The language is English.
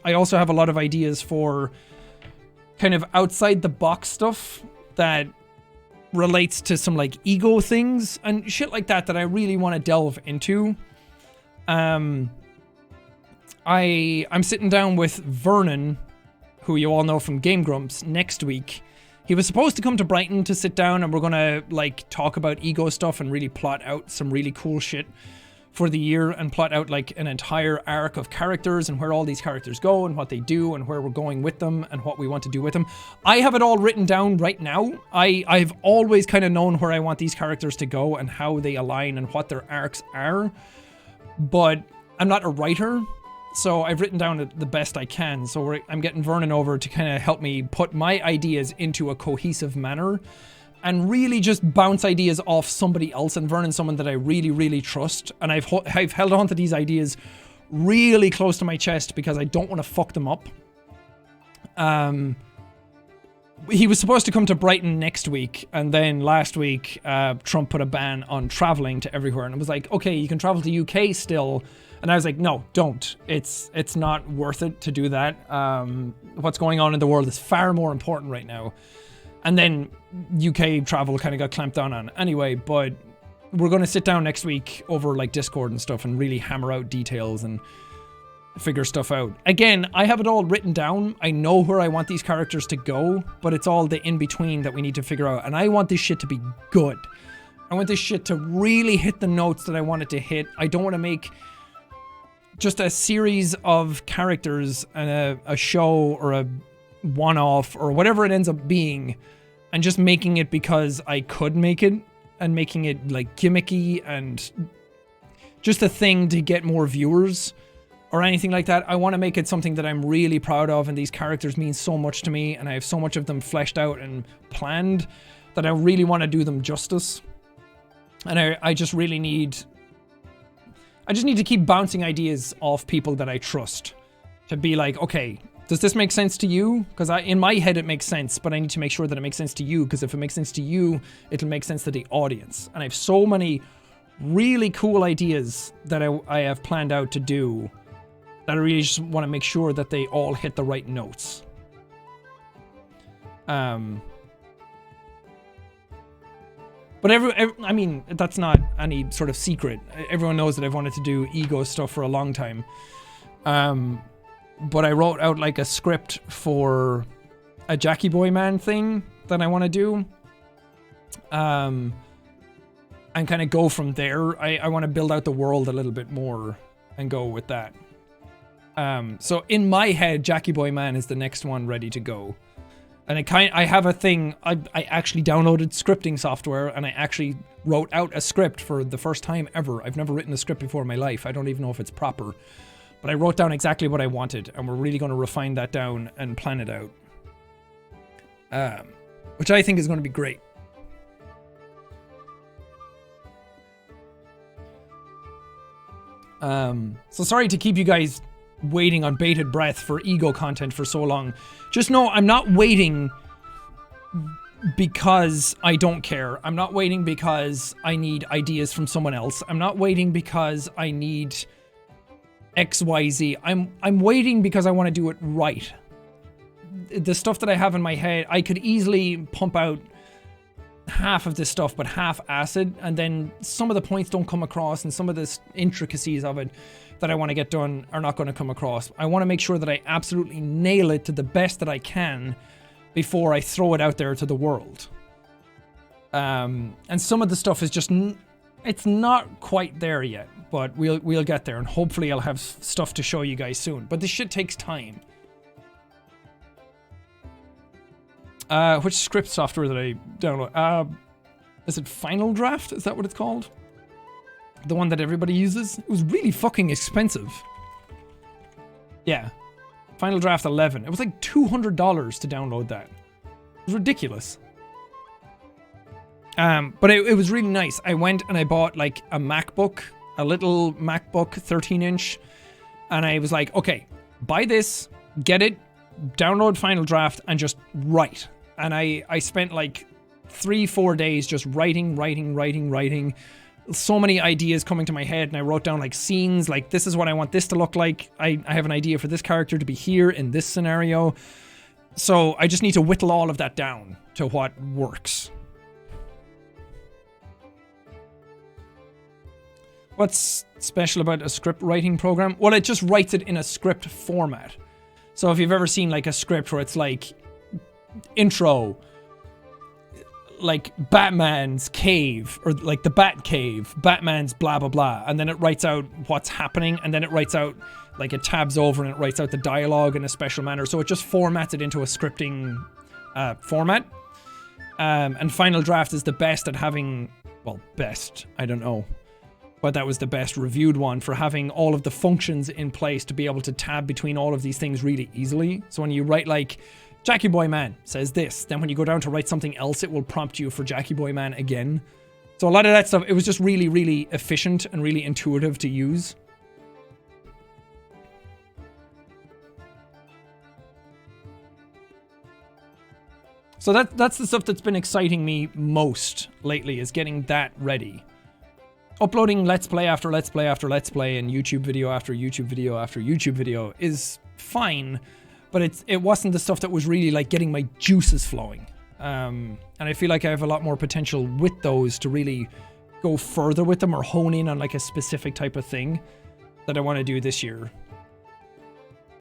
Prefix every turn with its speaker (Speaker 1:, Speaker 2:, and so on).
Speaker 1: I also have a lot of ideas for kind of outside the box stuff that relates to some like ego things and shit like that I really want to delve into. I'm sitting down with Vernon, who you all know from Game Grumps, next week. He was supposed to come to Brighton to sit down and we're gonna like talk about ego stuff and really plot out some really cool shit for the year and plot out like an entire arc of characters and where all these characters go and what they do and where we're going with them and what we want to do with them. I have it all written down right now. I've always kind of known where I want these characters to go and how they align and what their arcs are, but I'm not a writer. So I've written down the best I can. So I'm getting Vernon over to kind of help me put my ideas into a cohesive manner and really just bounce ideas off somebody else. And Vernon's someone that I really, really trust. And I've held on to these ideas really close to my chest because I don't want to fuck them up. He was supposed to come to Brighton next week. And then last week, Trump put a ban on traveling to everywhere. And it was like, okay, you can travel to UK still. And I was like, no, don't. It's not worth it to do that. What's going on in the world is far more important right now. And then UK travel kind of got clamped down on anyway, but we're going to sit down next week over like Discord and stuff and really hammer out details and figure stuff out. Again, I have it all written down. I know where I want these characters to go, but it's all the in-between that we need to figure out. And I want this shit to be good. I want this shit to really hit the notes that I want it to hit. I don't want to make just a series of characters and a show or a one-off or whatever it ends up being and just making it because I could make it and making it like gimmicky and just a thing to get more viewers or anything like that. I want to make it something that I'm really proud of and these characters mean so much to me and I have so much of them fleshed out and planned that I really want to do them justice. And I just really need... I just need to keep bouncing ideas off people that I trust to be like, okay, does this make sense to you? Because in my head it makes sense, but I need to make sure that it makes sense to you, because if it makes sense to you, it'll make sense to the audience. And I have so many really cool ideas that I have planned out to do that I really just want to make sure that they all hit the right notes. But I mean, that's not any sort of secret. Everyone knows that I've wanted to do ego stuff for a long time. But I wrote out like a script for a Jackie Boy Man thing that I want to do. And kind of go from there. I want to build out the world a little bit more and go with that. So in my head, Jackie Boy Man is the next one ready to go. And I have a thing, I actually downloaded scripting software and I actually wrote out a script for the first time ever. I've never written a script before in my life. I don't even know if it's proper. But I wrote down exactly what I wanted and we're really going to refine that down and plan it out. Which I think is going to be great. So sorry to keep you guys waiting on bated breath for ego content for so long. Just know I'm not waiting because I don't care. I'm not waiting because I need ideas from someone else. I'm not waiting because I need XYZ. I'm waiting because I want to do it right. The stuff that I have in my head, I could easily pump out half of this stuff, but half acid, and then some of the points don't come across and some of the intricacies of it that I want to get done are not going to come across. I want to make sure that I absolutely nail it to the best that I can before I throw it out there to the world. And some of the stuff is just, it's not quite there yet, but we'll get there, and hopefully I'll have stuff to show you guys soon. But this shit takes time. Which script software did I download? Is it Final Draft? Is that what it's called? The one that everybody uses? It was really fucking expensive. Yeah. Final Draft 11. It was like $200 to download that. It was ridiculous. But it was really nice. I went and I bought like a MacBook, a little MacBook 13-inch. And I was like, okay, buy this, get it, download Final Draft, and just write. And I spent like 3-4 days just writing, so many ideas coming to my head, and I wrote down like scenes, like this is what I want this to look like. I have an idea for this character to be here in this scenario. So I just need to whittle all of that down to what works. What's special about a script writing program? Well, it just writes it in a script format. So if you've ever seen like a script where it's like intro, like Batman's cave, or like the Bat Cave, Batman's blah blah blah, and then it writes out what's happening, and then it writes out, like it tabs over and it writes out the dialogue in a special manner. So it just formats it into a scripting format. And Final Draft is the best at having, well, best, I don't know, but that was the best reviewed one for having all of the functions in place to be able to tab between all of these things really easily. So when you write like, Jackie Boy Man says this, then when you go down to write something else, it will prompt you for Jackie Boy Man again. So a lot of that stuff, it was just really, really efficient and really intuitive to use. So that's the stuff that's been exciting me most lately, is getting that ready. Uploading Let's Play after Let's Play after Let's Play and YouTube video after YouTube video after YouTube video is fine, but it wasn't the stuff that was really like getting my juices flowing. And I feel like I have a lot more potential with those to really go further with them or hone in on like a specific type of thing that I want to do this year.